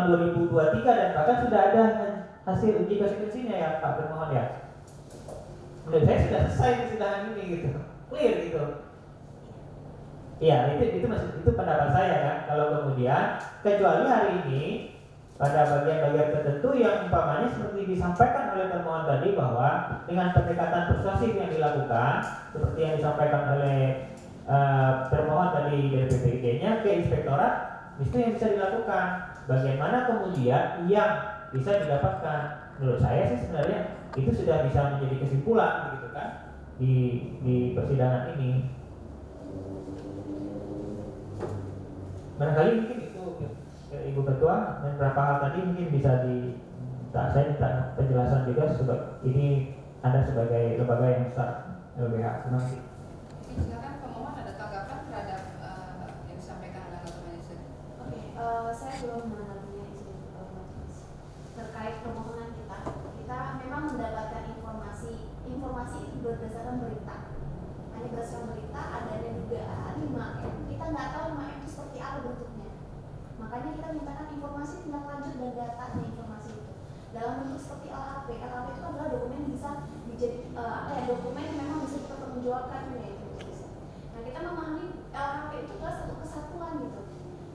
tahun 2023 dan bahkan sudah ada hasil uji konsekuensinya ya Pak Permohon ya. Menurut saya sudah selesai persidangan ini gitu, clear gitu. Ya itu pendapat saya kan. Kalau kemudian kecuali hari ini pada bagian-bagian tertentu yang umpamanya seperti disampaikan oleh termohon tadi bahwa dengan pendekatan persuasif yang dilakukan seperti yang disampaikan oleh termohon tadi dari PPID-nya ke inspektorat, itu yang bisa dilakukan. Bagaimana kemudian yang bisa didapatkan? Menurut saya sih sebenarnya itu sudah bisa menjadi kesimpulan gitu kan di persidangan ini. Barangkali mungkin itu Ibu Ketua dan beberapa hal tadi mungkin bisa saya minta penjelasan juga ini Anda sebagai lembaga yang besar LBH. Terima kasih. Silakan pemohon ada tanggapan terhadap yang disampaikan oleh Ketua Majelis. Oke, saya belum menanggapinya izin terkait permohonan kita. Kita memang mendapatkan informasi itu berdasarkan berita. Hanya berdasarkan berita adanya dugaan 5M. Kita nggak tahu 5M itu seperti apa bentuknya. Makanya kita mintakan informasi tindak lanjut dan datanya informasi itu dalam bentuk seperti LHP. LHP itu adalah dokumen yang bisa menjadi dokumen yang memang bisa dipertanggungjawabkan ya. Nah kita memahami LHP itu adalah satu kesatuan gitu,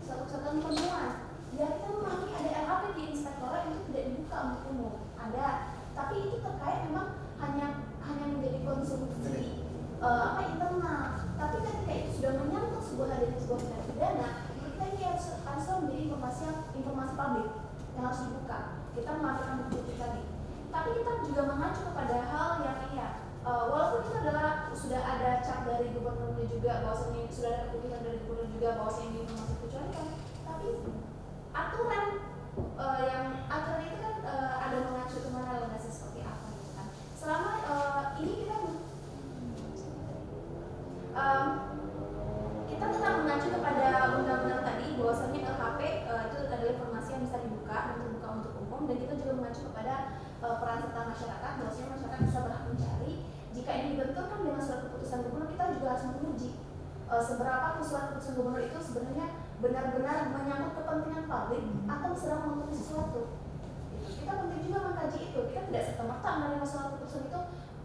satu kesatuan temuan. Ya kita memahami ada LHP di inspektorat itu tidak dibuka untuk umum, ada, tapi itu terkait memang hanya menjadi konsumsi internal. Tapi ketika itu sudah menyangkut sebuah tindak pidana, kita ini harus menjadi informasi publik yang harus dibuka. Kita melakukan bukti tadi. Tapi kita juga mengacu kepada hal yang walaupun itu sudah ada cap dari gubernurnya juga, bahwasanya sudah ada keputusan dari gubernur juga bahwasanya ini informasi kecualian, tapi aturan itu kan ada mengacu kemana landasan seperti apa gitu kan. Selama ini kita tetap mengacu kepada undang-undang tadi bahwasanya LHP itu adalah informasi yang bisa dibuka dan terbuka untuk umum, dan kita juga mengacu kepada peran serta masyarakat bahwasanya masyarakat bisa berhak mencari. Jika ini dibenturkan dengan surat keputusan gubernur, kita juga harus menguji seberapa surat keputusan gubernur itu sebenarnya benar-benar menyangkut kepentingan publik atau sedang menutupi sesuatu. Kita penting juga mengkaji itu. Kita tidak serta-merta menerima surat keputusan itu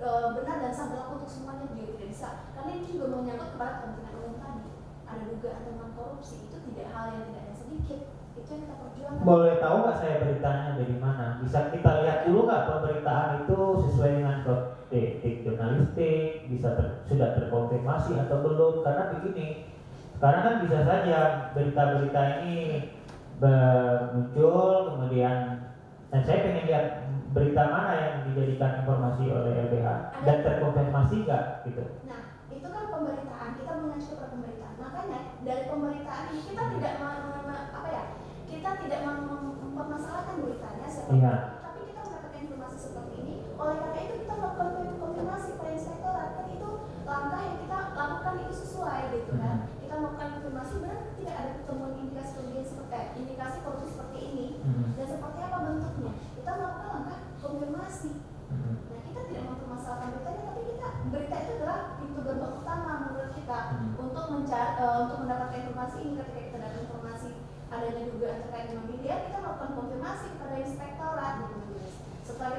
benar dan sah berlaku untuk semuanya, juga tidak bisa. Karena ini juga menyangkut kepada kepentingan umum tadi. Ada dugaan tentang korupsi, itu tidak hal yang tidak sedikit. Itu yang kita perjuangkan. Boleh tahu nggak saya beritanya dari mana? Bisa kita lihat dulu nggak pemberitaan itu sesuai dengan etik jurnalistik, sudah terkonfirmasi atau belum? Karena begini, karena kan bisa saja berita-berita ini muncul kemudian, dan saya pengen lihat berita mana yang dijadikan informasi oleh LBH dan terkonfirmasi nggak gitu. Nah, itu kan pemberitaan, kita mengacu kepada pemberitaan. Makanya dari pemberitaan ini kita tidak mempermasalahkan beritanya seperti itu. Tapi kita mendapatkan informasi seperti ini. Oleh karena itu kita melakukan konfirmasi pada inspektorat. Kan itu langkah yang kita lakukan itu sesuai gitu kan. Kita melakukan konfirmasi benar tidak ada temuan indikasi korupsi seperti ini dan seperti apa bentuknya. Kita melakukan langkah konfirmasi. Nah kita tidak mempermasalahkan beritanya, tapi berita itu adalah pintu gerbang utama menurut kita untuk mendapatkan informasi ini. Ketika kita dapat informasi adanya dugaan terkait 5 miliar, kita melakukan konfirmasi kepada inspektorat. Setelah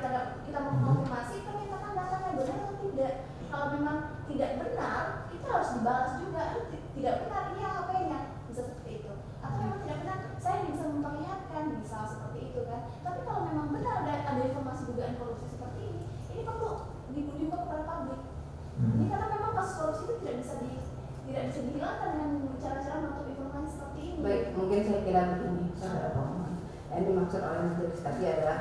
kita mengkonfirmasi, kita mintakan datanya benar atau tidak. Kalau memang tidak benar, kita harus dibalas juga. Tidak benar, ini HP-nya, bisa seperti itu. Atau memang tidak benar, saya bisa memperlihatkan, bisa seperti itu kan. Tapi kalau memang benar ada informasi dugaan korupsi seperti ini perlu dibuka kepada publik. Ini karena memang kasus korupsi itu tidak bisa dihilangkan dengan cara-cara menutup informasi seperti ini. Baik, mungkin saya kira begini, saudara pemohon. Yang dimaksud oleh majelis tadi adalah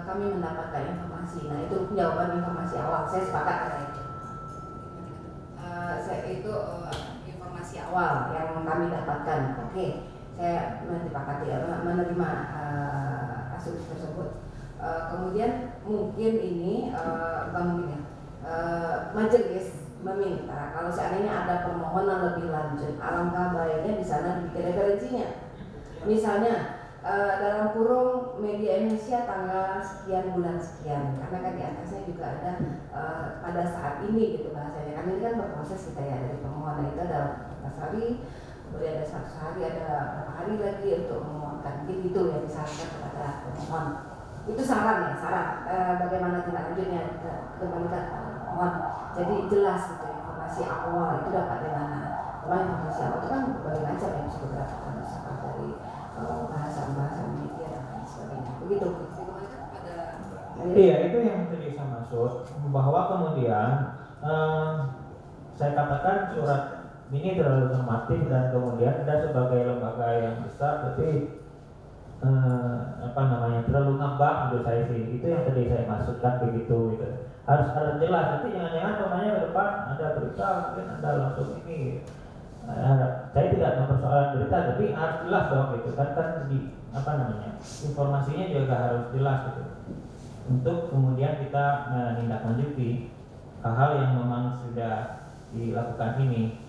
kami mendapatkan informasi. Nah itu jawaban informasi awal. Saya sepakat dengan itu. Informasi awal yang kami dapatkan. Oke, saya menerima asumsi tersebut. Kemudian mungkin ini majelis meminta kalau seandainya ada permohonan lebih lanjut, alangkah baiknya di sana dibikin referensinya. Misalnya dalam kurung media Indonesia tanggal sekian bulan sekian, karena kan di atasnya juga ada pada saat ini gitu bahasanya. Kan ini kan berproses kita ya dari permohonan itu ada Mas Ari, kemudian ada 100 hari, ada berapa hari lagi untuk memohonkan, mungkin gitu ya disarankan kepada pemohon. Itu saran ya, saran bagaimana tindak lanjutnya kembalikan pemohon. Jadi jelas gitu informasi awal itu dapat dari mana. Kalau informasi awal itu kan berbagai macam ya, bisa beberapa kan bisa dari bahasa media dan lain sebagainya. Begitu. Iya, itu yang tadi saya maksud, bahwa kemudian saya katakan surat ini terlalu normatif dan kemudian ada sebagai lembaga yang besar, tapi terlalu ngambang menurut saya sih. Itu yang tadi saya maksudkan begitu gitu. Harus jelas, nanti jangan-jangan namanya ke depan ada berita mungkin ada langsung ini. Saya tidak mempersoalkan berita, tapi harus jelas dong gitu kan di informasinya juga harus jelas gitu. Untuk kemudian kita menindaklanjuti hal-hal yang memang sudah dilakukan ini.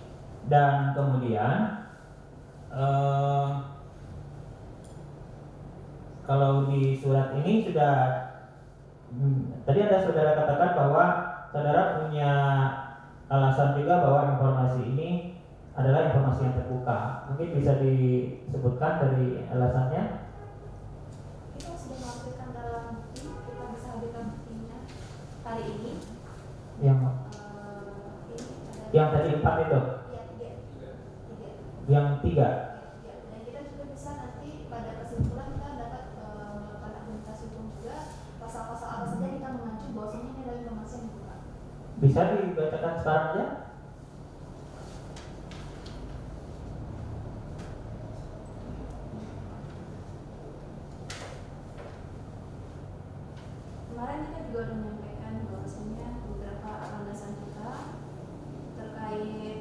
Dan kemudian kalau di surat ini sudah tadi ada saudara katakan bahwa saudara punya alasan juga bahwa informasi ini adalah informasi yang terbuka. Mungkin bisa disebutkan dari alasannya? Kita sudah melakukan dalam bukti, kita bisa hadirkan buktinya hari ini. Yang Ini yang tadi 4 itu? Iya, 3. Yang 3? Ya, dan kita juga bisa nanti pada kesimpulan kita dapat melakukan argumentasi hukum juga pasal-pasal apa saja kita mengacu bahwasanya ini adalah informasi yang dibuka. Bisa dibacakan sekarang aja? Kemarin kita juga sudah menyampaikan bahwasanya beberapa landasan kita terkait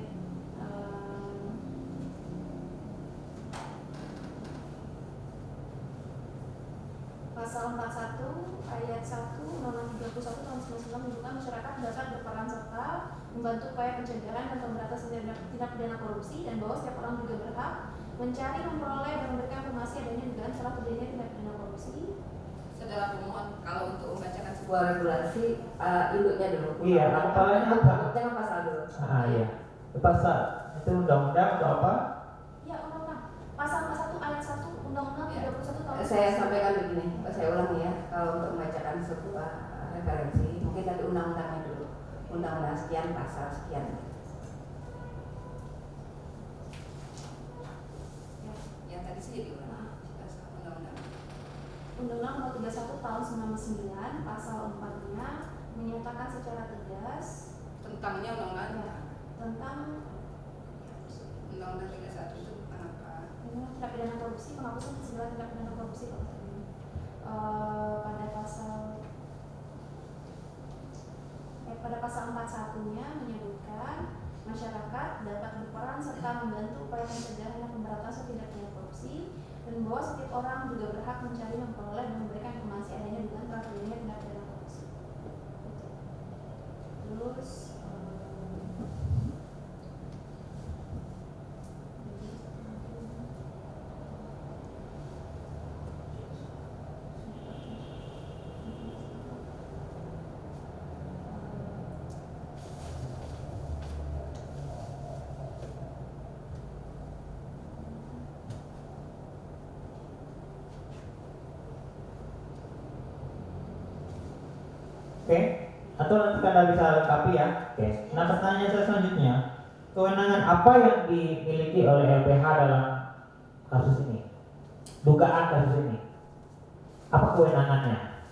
pasal 41 ayat 1 Undang-Undang 31 tahun 1999 menunjukkan masyarakat dapat berperan serta membantu upaya pencegahan dan pemberantasan tindak pidana korupsi, dan bahwa setiap orang juga berhak mencari, memperoleh dan memberikan informasi adanya dugaan telah terjadinya tindak pidana korupsi. Saudara pemohon, kalau untuk membacakan sebuah regulasi induknya dulu. Iya, kepalanya apa? Jangan pasal dulu. Iya. Pasal itu undang-undang atau apa? Ya, undang-undang. Pasal 41 ayat 1 Undang-Undang 31 tahun. Saya sampaikan begini, saya ulangi ya. Kalau untuk membacakan sebuah referensi, mungkin tadi undang-undangnya dulu. Undang-undang sekian, pasal sekian. Yang tadi sih diulang. Undang-undang. Undang-Undang Nomor 31 Tahun 99 Pasal 4-nya menyatakan secara tegas Tentangnya undang-undangnya. tentang Undang-undang 31 itu tentang apa? tindak pidana korupsi, penghapusan segala tindak pidana korupsi pada pasal 41-nya menyebutkan masyarakat dapat berperan serta membantu upaya pencegahan dan pemberantasan tindak pidana korupsi, dan bahwa setiap orang juga berhak mencari, memperoleh dan memberikan informasi adanya dugaan telah terjadinya tindak pidana korupsi. Terus Oke, atau nanti Anda bisa lengkapi ya. Oke. Nah, pertanyaan saya selanjutnya, kewenangan apa yang dimiliki oleh LBH dalam kasus ini? Dugaan kasus ini. Apa kewenangannya?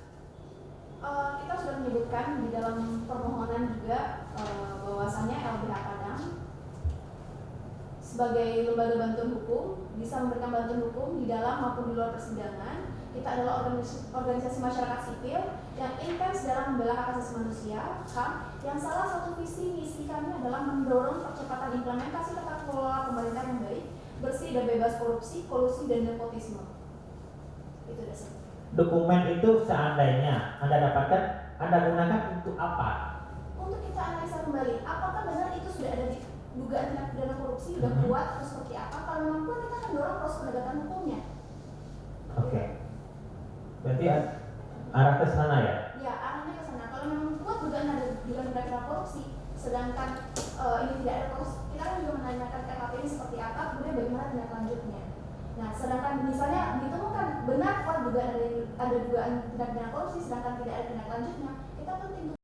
kita sudah menyebutkan di dalam permohonan juga bahwasannya LBH Padang sebagai lembaga bantuan hukum bisa memberikan bantuan hukum di dalam maupun di luar persidangan. Kita adalah organisasi masyarakat sipil yang intens dalam membela hak asasi manusia, HAM, yang salah satu visi misi kami adalah mendorong percepatan implementasi tata kelola pemerintahan yang baik, bersih dan bebas korupsi, kolusi dan nepotisme. Itu dasar. Dokumen itu seandainya Anda dapatkan, Anda gunakan untuk apa? Untuk kita analisa kembali, apakah benar itu sudah ada di dugaan tindak pidana korupsi, sudah kuat atau seperti apa? Kalau memang kuat, kita akan dorong proses penegakan hukumnya. Oke. Berarti arah ke sana ya? Ya, arahnya ke sana. Kalau memang kuat dugaan ada dugaan tindak pidana korupsi, sedangkan ini tidak ada korupsi, kita akan juga menanyakan TKP ini seperti apa, kemudian bagaimana tindak lanjutnya. Nah, sedangkan misalnya ditemukan benar dugaan ada dugaan tindak pidana korupsi, sedangkan tidak ada tindak lanjutnya, kita penting